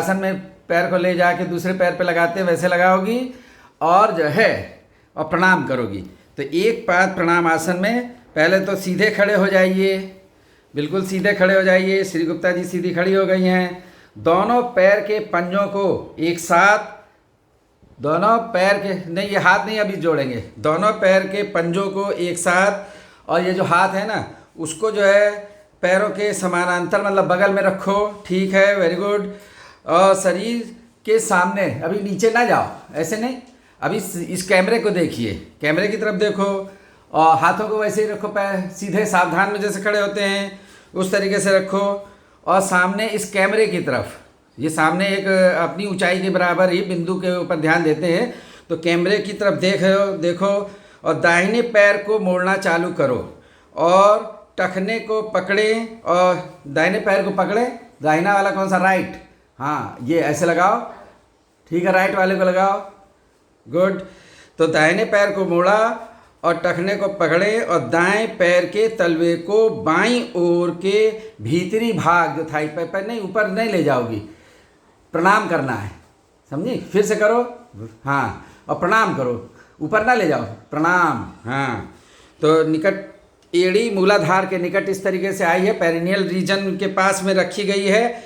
आसन में पैर को ले जाके दूसरे पैर पे लगाते हैं वैसे लगाओगी और जो है और प्रणाम करोगी। तो एक बात प्रणाम आसन में पहले तो सीधे खड़े हो जाइए, बिल्कुल सीधे खड़े हो जाइए। श्री गुप्ता जी सीधी खड़ी हो गई हैं। दोनों पैर के पंजों को एक साथ, दोनों पैर के नहीं, ये हाथ नहीं अभी जोड़ेंगे, दोनों पैर के पंजों को एक साथ, और ये जो हाथ है ना उसको जो है पैरों के समानांतर मतलब बगल में रखो। ठीक है, वेरी गुड। और शरीर के सामने, अभी नीचे ना जाओ, ऐसे नहीं, अभी इस कैमरे को देखिए, कैमरे की तरफ देखो और हाथों को वैसे ही रखो, पैर सीधे सावधान में जैसे खड़े होते हैं उस तरीके से रखो। और सामने इस कैमरे की तरफ, ये सामने एक अपनी ऊंचाई के बराबर ही बिंदु के ऊपर ध्यान देते हैं, तो कैमरे की तरफ देखो और दाहिने पैर को मोड़ना चालू करो और टखने को पकड़ें और दाहिने पैर को पकड़ें। दाहिना वाला कौन सा? राइट। हाँ, ये ऐसे लगाओ, ठीक है, राइट वाले को लगाओ, गुड। तो दाहिने पैर को मोड़ा और टखने को पकड़े और दाएं पैर के तलवे को बाईं ओर के भीतरी भाग, जो थाई पैर नहीं, ऊपर नहीं ले जाओगी, प्रणाम करना है, समझी? फिर से करो, हाँ, और प्रणाम करो, ऊपर ना ले जाओ, प्रणाम। हाँ, तो निकट एड़ी मूलाधार के निकट इस तरीके से आई है, पेरिनियल रीजन के पास में रखी गई है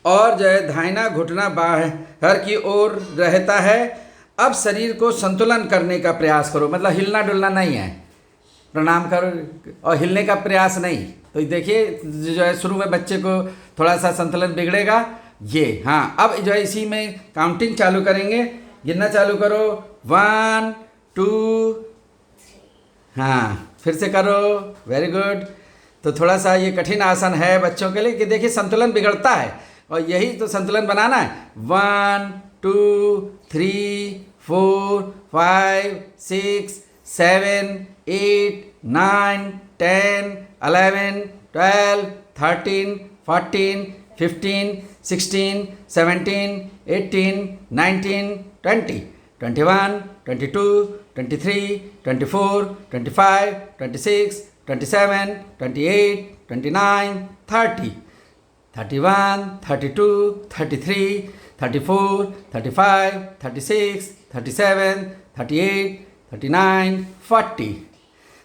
और जो है दाहिना घुटना बाहर की ओर रहता है। अब शरीर को संतुलन करने का प्रयास करो, मतलब हिलना डुलना नहीं है, प्रणाम करो और हिलने का प्रयास नहीं। तो देखिए जो है शुरू में बच्चे को थोड़ा सा संतुलन बिगड़ेगा ये। हाँ, अब जो है इसी में काउंटिंग चालू करेंगे, गिनना चालू करो, 1 2, हाँ, फिर से करो, वेरी गुड। तो थोड़ा सा ये कठिन आसन है बच्चों के लिए कि देखिए संतुलन बिगड़ता है और यही तो संतुलन बनाना है। 1 2 3 4 5 6 7 8 9 10 11 12 13 14 15 16 17 18 19 20 21 22 23 24 25 26 27 28 29 30 31 32 33 34 35 36 37 38 39 40।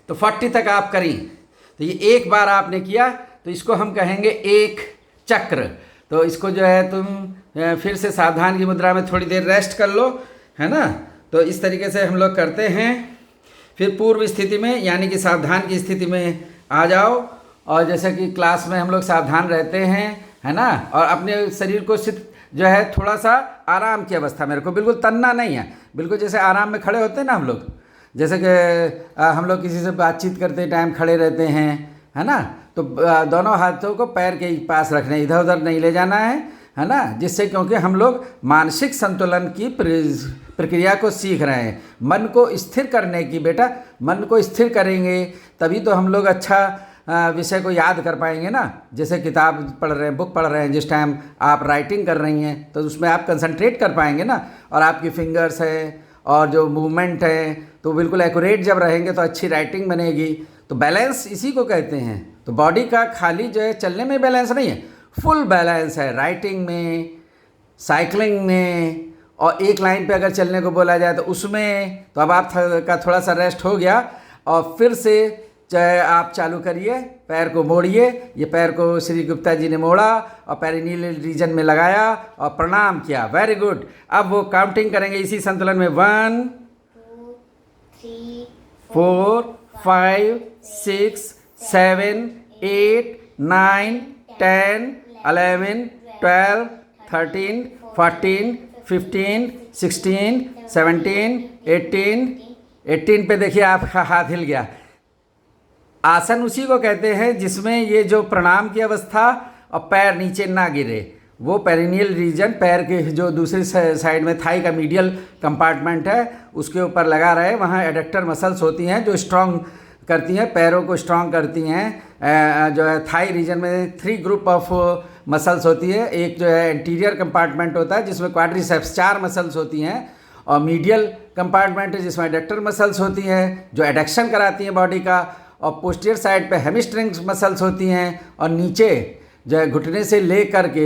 तो 40 तक आप करी। तो ये एक बार आपने किया तो इसको हम कहेंगे एक चक्र। तो इसको जो है तुम फिर से सावधान की मुद्रा में थोड़ी देर रेस्ट कर लो, है ना। तो इस तरीके से हम लोग करते हैं। फिर पूर्व स्थिति में यानी कि सावधान की स्थिति में आ जाओ और जैसे कि क्लास में हम लोग सावधान रहते हैं, है ना, और अपने शरीर को सिर्फ जो है थोड़ा सा आराम की अवस्था में रखो, बिल्कुल तनना नहीं है, बिल्कुल जैसे आराम में खड़े होते हैं ना हम लोग, जैसे कि हम लोग किसी से बातचीत करते टाइम खड़े रहते हैं, है ना। तो दोनों हाथों को पैर के पास रखने, इधर उधर नहीं ले जाना है ना, जिससे क्योंकि हम लोग मानसिक संतुलन की प्रक्रिया को सीख रहे हैं। मन को स्थिर करने की, बेटा मन को स्थिर करेंगे तभी तो हम लोग अच्छा विषय को याद कर पाएंगे ना। जैसे किताब पढ़ रहे हैं, बुक पढ़ रहे हैं, जिस टाइम आप राइटिंग कर रही हैं तो उसमें आप कंसंट्रेट कर पाएंगे ना, और आपकी फिंगर्स है और जो मूवमेंट है तो बिल्कुल एक्यूरेट जब रहेंगे तो अच्छी राइटिंग बनेगी। तो बैलेंस इसी को कहते हैं। तो बॉडी का खाली जो है चलने में बैलेंस नहीं है, फुल बैलेंस है राइटिंग में, साइकिलिंग में, और एक लाइन पे अगर चलने को बोला जाए तो उसमें। तो अब आप का थोड़ा सा रेस्ट हो गया और फिर से चाहे आप चालू करिए, पैर को मोड़िए। ये पैर को श्री गुप्ता जी ने मोड़ा और पेरिनियल रीजन में लगाया और प्रणाम किया, वेरी गुड। अब वो काउंटिंग करेंगे इसी संतुलन में, 1 2 3 4 5 6 7 8 9 10 11 12 13 14 15 16 17 18 पे देखिए आपका हाथ हिल गया। आसन उसी को कहते हैं जिसमें ये जो प्रणाम की अवस्था और पैर नीचे ना गिरे, वो पेरिनियल रीजन, पैर के जो दूसरी साइड में थाई का मीडियल कंपार्टमेंट है उसके ऊपर लगा रहे। वहाँ एडक्टर मसल्स होती हैं जो स्ट्रॉन्ग करती हैं, पैरों को स्ट्रॉन्ग करती हैं। जो है थाई रीजन में 3 ग्रुप ऑफ मसल्स होती है। एक जो है एंटीरियर कंपार्टमेंट होता है जिसमें क्वाड्रिसेप्स 4 मसल्स होती हैं, और मीडियल कंपार्टमेंट है जिसमें एडक्टर मसल्स होती हैं जो एडक्शन कराती हैं बॉडी का, और पोस्टीरियर साइड पे हैमस्ट्रिंग मसल्स होती हैं, और नीचे जो है घुटने से ले करके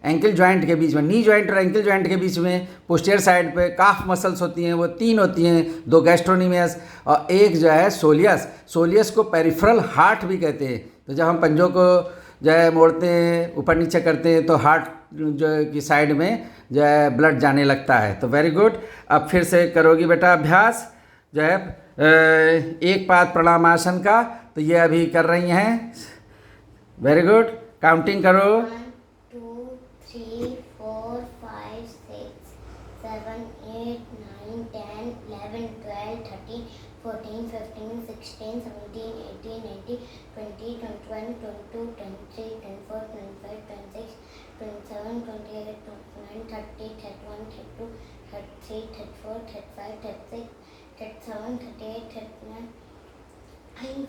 एंकल जॉइंट के बीच में, नी जॉइंट और एंकल जॉइंट के बीच में पोस्टीरियर साइड पे काफ मसल्स होती हैं, वो 3 होती हैं, 2 गैस्ट्रोनीमियस और एक जो है सोलियस। सोलियस को पेरिफेरल हार्ट भी कहते हैं। तो जब हम पंजों को जो है मोड़ते हैं, ऊपर नीचे करते हैं, तो हार्ट जो है की साइड में जो है ब्लड जाने लगता है। तो वेरी गुड। अब फिर से करोगी बेटा अभ्यास जो है एक पाद प्रणामासन का। तो ये अभी कर रही हैं। Very good. काउंटिंग करो। 1 2 3 4 5 6 7 8 9 10 11 12 13 14 15 16 17 18 19 20 21 22 23 24 25 26 27 28 29 30 31 32 33 34 35 36 37 38 39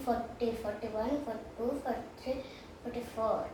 40 41 42 43 44।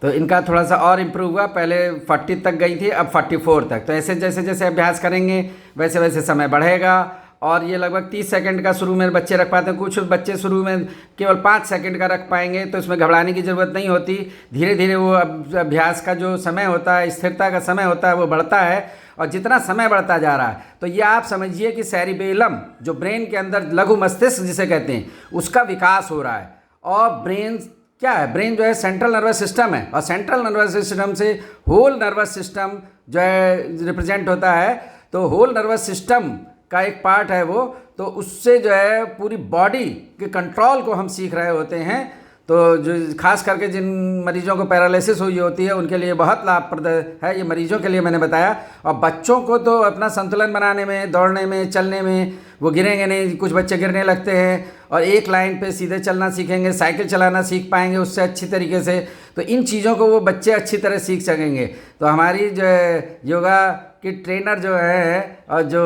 तो इनका थोड़ा सा और इम्प्रूव हुआ, पहले 40 तक गई थी, अब 44 तक। तो ऐसे जैसे जैसे अभ्यास करेंगे वैसे वैसे समय बढ़ेगा। और ये लगभग 30 सेकंड का शुरू में बच्चे रख पाते हैं। कुछ बच्चे शुरू में केवल 5 सेकंड का रख पाएंगे, तो इसमें घबराने की ज़रूरत नहीं होती। धीरे धीरे वो अभ्यास का जो समय होता है, स्थिरता का समय होता है, वो बढ़ता है। और जितना समय बढ़ता जा रहा है, तो ये आप समझिए कि सेरिबेलम जो ब्रेन के अंदर लघु मस्तिष्क जिसे कहते हैं, उसका विकास हो रहा है। और ब्रेन क्या है? ब्रेन जो है सेंट्रल नर्वस सिस्टम है, और सेंट्रल नर्वस सिस्टम से होल नर्वस सिस्टम जो है रिप्रेजेंट होता है। तो होल नर्वस सिस्टम का एक पार्ट है वो। तो उससे जो है पूरी बॉडी के कंट्रोल को हम सीख रहे होते हैं। तो जो खास करके जिन मरीजों को पैरालिसिस हुई होती है उनके लिए बहुत लाभप्रद है, ये मरीजों के लिए मैंने बताया। और बच्चों को तो अपना संतुलन बनाने में, दौड़ने में, चलने में वो गिरेंगे नहीं। कुछ बच्चे गिरने लगते हैं और एक लाइन पे सीधे चलना सीखेंगे, साइकिल चलाना सीख पाएंगे उससे अच्छी तरीके से। तो इन चीज़ों को वो बच्चे अच्छी तरह सीख सकेंगे। तो हमारी जो है योगा की ट्रेनर जो है और जो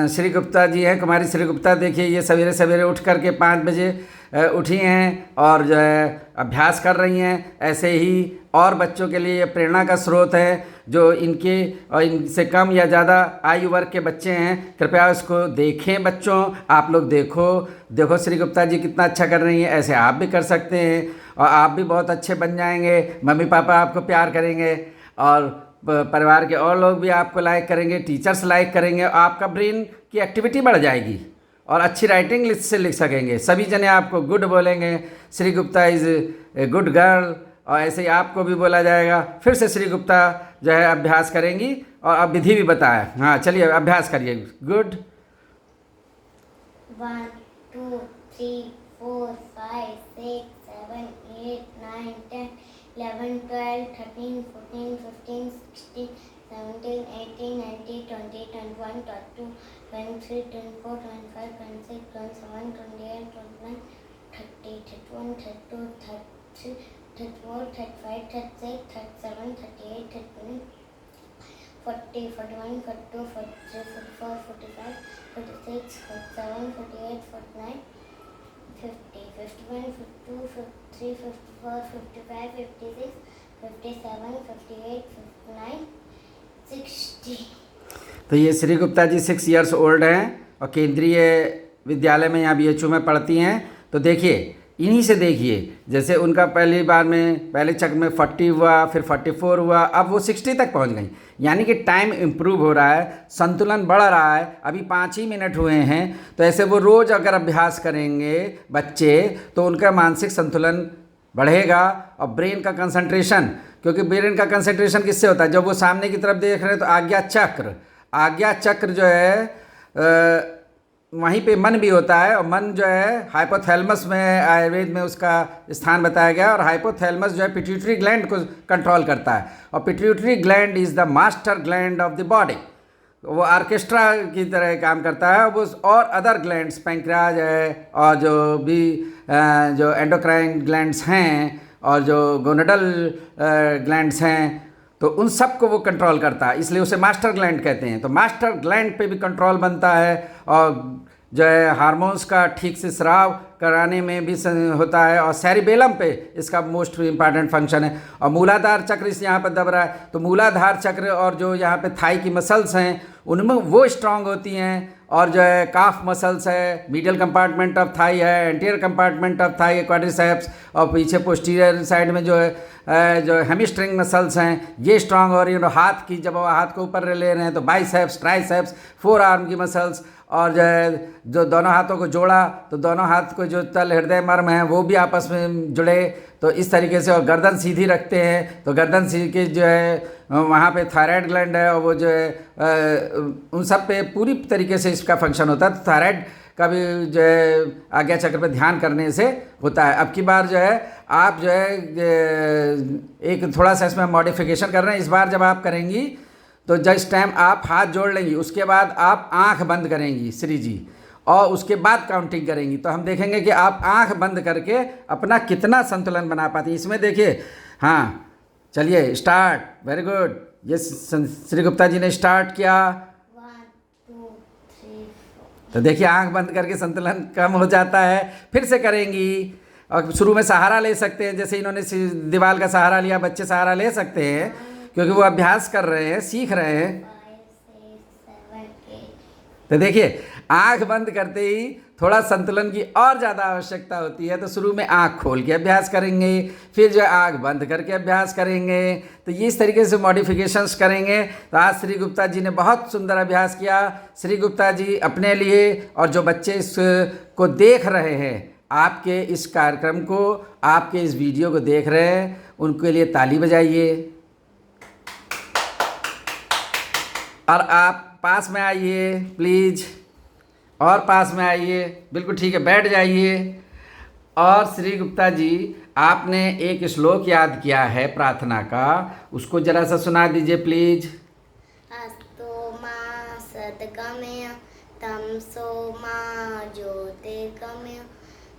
श्री गुप्ता जी हैं, कुमारी श्री गुप्ता, देखिए ये सवेरे सवेरे उठ करके 5 बजे उठी हैं और जो है अभ्यास कर रही हैं। ऐसे ही और बच्चों के लिए ये प्रेरणा का स्रोत है। जो इनके और इनसे कम या ज़्यादा आयु वर्ग के बच्चे हैं, कृपया उसको देखें। बच्चों आप लोग देखो श्री गुप्ता जी कितना अच्छा कर रही हैं। ऐसे आप भी कर सकते हैं और आप भी बहुत अच्छे बन जाएंगे। मम्मी पापा आपको प्यार करेंगे और परिवार के और लोग भी आपको लाइक करेंगे, टीचर्स लाइक करेंगे। आपका ब्रेन की एक्टिविटी बढ़ जाएगी और अच्छी राइटिंग से लिख सकेंगे। सभी जने आपको गुड बोलेंगे, Shri Gupta is a good girl. और ऐसे ही आपको भी बोला जाएगा। फिर से श्री गुप्ता जो है अभ्यास करेंगी और अब विधि भी बताया। हाँ चलिए अभ्यास करिए। गुड। 1 2 3 4 5 6 7 8 9 10 11 12 13 14 15 16 17 18 19 20 21 22 23 24 25 26 27 28 29 30 31 32 33 34 35 36 37 38 39 40 41 42 43 44 45 46 47 48 49 50 51 52 53 54 55 56 57 58 59 60। तो ये श्री गुप्ता जी 6 इयर्स ओल्ड हैं और केंद्रीय विद्यालय में यहाँ BHU में पढ़ती हैं। तो देखिए इन्हीं से देखिए, जैसे उनका पहली बार में पहले चक्र में 40 हुआ, फिर 44 हुआ, अब वो 60 तक पहुंच गई। यानी कि टाइम इम्प्रूव हो रहा है, संतुलन बढ़ रहा है। अभी 5 ही मिनट हुए हैं। तो ऐसे वो रोज़ अगर अभ्यास करेंगे बच्चे तो उनका मानसिक संतुलन बढ़ेगा और ब्रेन का कंसंट्रेशन, क्योंकि ब्रेन का कंसंट्रेशन किससे होता है? जब वो सामने की तरफ देख रहे हैं तो आज्ञा चक्र जो है वहीं पे मन भी होता है। और मन जो है हाइपोथैलेमस में, आयुर्वेद में उसका स्थान बताया गया। और हाइपोथैलेमस जो है पिट्यूटरी ग्लैंड को कंट्रोल करता है। और pituitary gland is the master gland of the body. वो ऑर्केस्ट्रा की तरह काम करता है। वो और अदर ग्लैंड्स, पैंक्रियाज है और जो भी जो एंडोक्राइन ग्लैंड्स हैं और जो गोनेडल ग्लैंड्स हैं, तो उन सब को वो कंट्रोल करता है, इसलिए उसे मास्टर ग्लैंड कहते हैं। तो मास्टर ग्लैंड पे भी कंट्रोल बनता है और जो है हार्मोन्स का ठीक से स्राव कराने में भी होता है। और सेरिबेलम पे इसका मोस्ट इम्पॉर्टेंट फंक्शन है। और मूलाधार चक्र इस यहाँ पर दब रहा है, तो मूलाधार चक्र और जो यहाँ पे थाई की मसल्स हैं उनमें वो स्ट्रांग होती हैं और जो है काफ मसल्स है, मीडियल कंपार्टमेंट ऑफ थाई है, anterior compartment of thigh quadriceps, और पीछे पोस्टीरियर साइड में जो है जो हैमस्ट्रिंग मसल्स हैं ये स्ट्रांग हो रही है। हाथ की जब हाथ को ऊपर ले रहे हैं तो बाइसेप्स, ट्राइसेप्स, फोर आर्म की मसल्स, और जो है जो दोनों हाथों को जोड़ा तो दोनों हाथ को जो तल हृदय मर्म है वो भी आपस में जुड़े, तो इस तरीके से। और गर्दन सीधी रखते हैं तो गर्दन सीधी जो है वहाँ पे थायराइड ग्लैंड है और वो जो है उन सब पे पूरी तरीके से इसका फंक्शन होता है। तो थायराइड का भी जो है आज्ञा चक्र पे ध्यान करने से होता है। अब की बार जो है आप जो है एक थोड़ा सा इसमें मॉडिफिकेशन कर रहे हैं। इस बार जब आप करेंगी तो जिस टाइम आप हाथ जोड़ लेंगी उसके बाद आप आंख बंद करेंगी श्री जी, और उसके बाद काउंटिंग करेंगी। तो हम देखेंगे कि आप आंख बंद करके अपना कितना संतुलन बना पाती हैं। इसमें देखिए, हाँ चलिए स्टार्ट, वेरी गुड। ये श्री गुप्ता जी ने स्टार्ट किया। 1 2 3 4। तो देखिए आंख बंद करके संतुलन कम हो जाता है। फिर से करेंगी और शुरू में सहारा ले सकते हैं, जैसे इन्होंने दीवार का सहारा लिया, बच्चे सहारा ले सकते हैं क्योंकि वो अभ्यास कर रहे हैं, सीख रहे हैं। 5 6 7 8। तो देखिए आंख बंद करते ही थोड़ा संतुलन की और ज़्यादा आवश्यकता होती है। तो शुरू में आंख खोल के अभ्यास करेंगे, फिर जो आंख बंद करके अभ्यास करेंगे। तो ये इस तरीके से मॉडिफिकेशंस करेंगे। तो आज श्री गुप्ता जी ने बहुत सुंदर अभ्यास किया। श्री गुप्ता जी अपने लिए और जो बच्चे इसको देख रहे हैं, आपके इस कार्यक्रम को, आपके इस वीडियो को देख रहे हैं, उनके लिए ताली बजाइए। और आप पास में आइए प्लीज़, और पास में आइए, बिल्कुल ठीक है, बैठ जाइए। और श्री गुप्ता जी आपने एक श्लोक याद किया है प्रार्थना का, उसको जरा सा सुना दीजिए प्लीज़। अस्तो मा सद्गमय तमसो मा ज्योतिर्गमय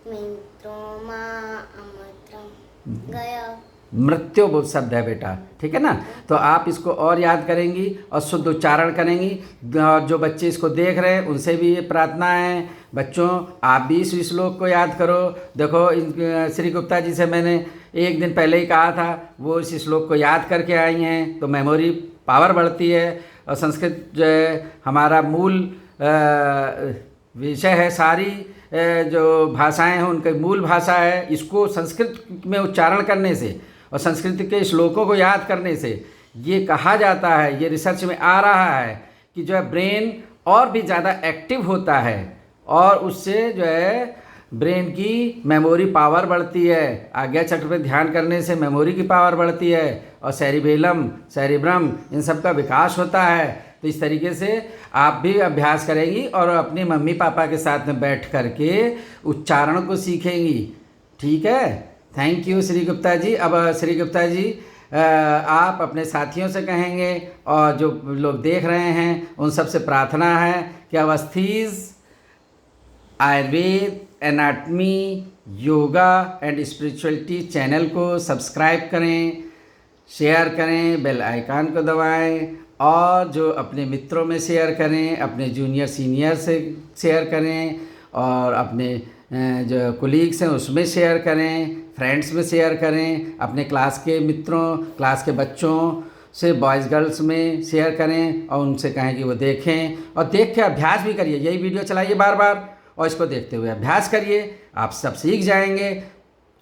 मित्रो मा अमृतम गया। मृत्यु वो शब्द है बेटा, ठीक है ना। तो आप इसको और याद करेंगी और शुद्ध उच्चारण करेंगी। और जो बच्चे इसको देख रहे हैं उनसे भी ये प्रार्थना है, बच्चों आप भी इस श्लोक को याद करो। देखो श्री गुप्ता जी से मैंने एक दिन पहले ही कहा था, वो इस श्लोक को याद करके आई हैं, तो मेमोरी पावर बढ़ती है। और संस्कृत जो है हमारा मूल विषय है, सारी जो भाषाएं हैं उनकी मूल भाषा है। इसको संस्कृत में उच्चारण करने से और संस्कृत के श्लोकों को याद करने से ये कहा जाता है, ये रिसर्च में आ रहा है कि जो है ब्रेन और भी ज़्यादा एक्टिव होता है और उससे जो है ब्रेन की मेमोरी पावर बढ़ती है। आज्ञा चक्र पे ध्यान करने से मेमोरी की पावर बढ़ती है और सेरिबेलम, सेरिब्रम, इन सब का विकास होता है। तो इस तरीके से आप भी अभ्यास करेंगी और अपने मम्मी पापा के साथ में बैठ करके उच्चारण को सीखेंगी, ठीक है। Thank you Shri Gupta ji. अब श्री गुप्ता जी आप अपने साथियों से कहेंगे और जो लोग देख रहे हैं उन सब से प्रार्थना है कि Awasthi's Ayurveda, anatomy, yoga and spirituality channel को सब्सक्राइब करें, शेयर करें, बेल आइकन को दबाएं और जो अपने मित्रों में शेयर करें, अपने जूनियर सीनियर से शेयर करें और अपने जो कोलीग्स हैं उसमें शेयर करें, फ्रेंड्स में शेयर करें, अपने क्लास के मित्रों, क्लास के बच्चों से, बॉयज़ गर्ल्स में शेयर करें और उनसे कहें कि वो देखें और देख के अभ्यास भी करिए। यही वीडियो चलाइए बार बार और इसको देखते हुए अभ्यास करिए, आप सब सीख जाएंगे।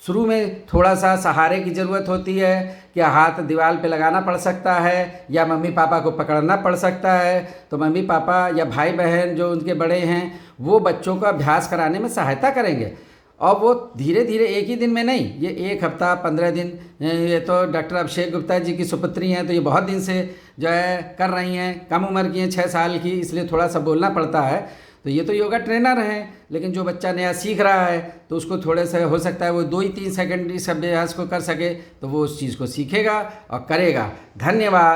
शुरू में थोड़ा सा सहारे की ज़रूरत होती है कि हाथ दीवार पे लगाना पड़ सकता है या मम्मी पापा को पकड़ना पड़ सकता है। तो मम्मी पापा या भाई बहन जो उनके बड़े हैं वो बच्चों को अभ्यास कराने में सहायता करेंगे और वो धीरे धीरे, एक ही दिन में नहीं, ये 1 हफ्ता 15 दिन। ये तो डॉक्टर अभिषेक गुप्ता जी की सुपुत्री हैं, तो ये बहुत दिन से जो है कर रही हैं, कम उम्र की हैं, 6 साल की, इसलिए थोड़ा सा बोलना पड़ता है। तो ये तो योगा ट्रेनर हैं, लेकिन जो बच्चा नया सीख रहा है तो उसको थोड़े से हो सकता है वो 2-3 सेकंड इस अभ्यास को कर सके, तो वो उस चीज़ को सीखेगा और करेगा। धन्यवाद।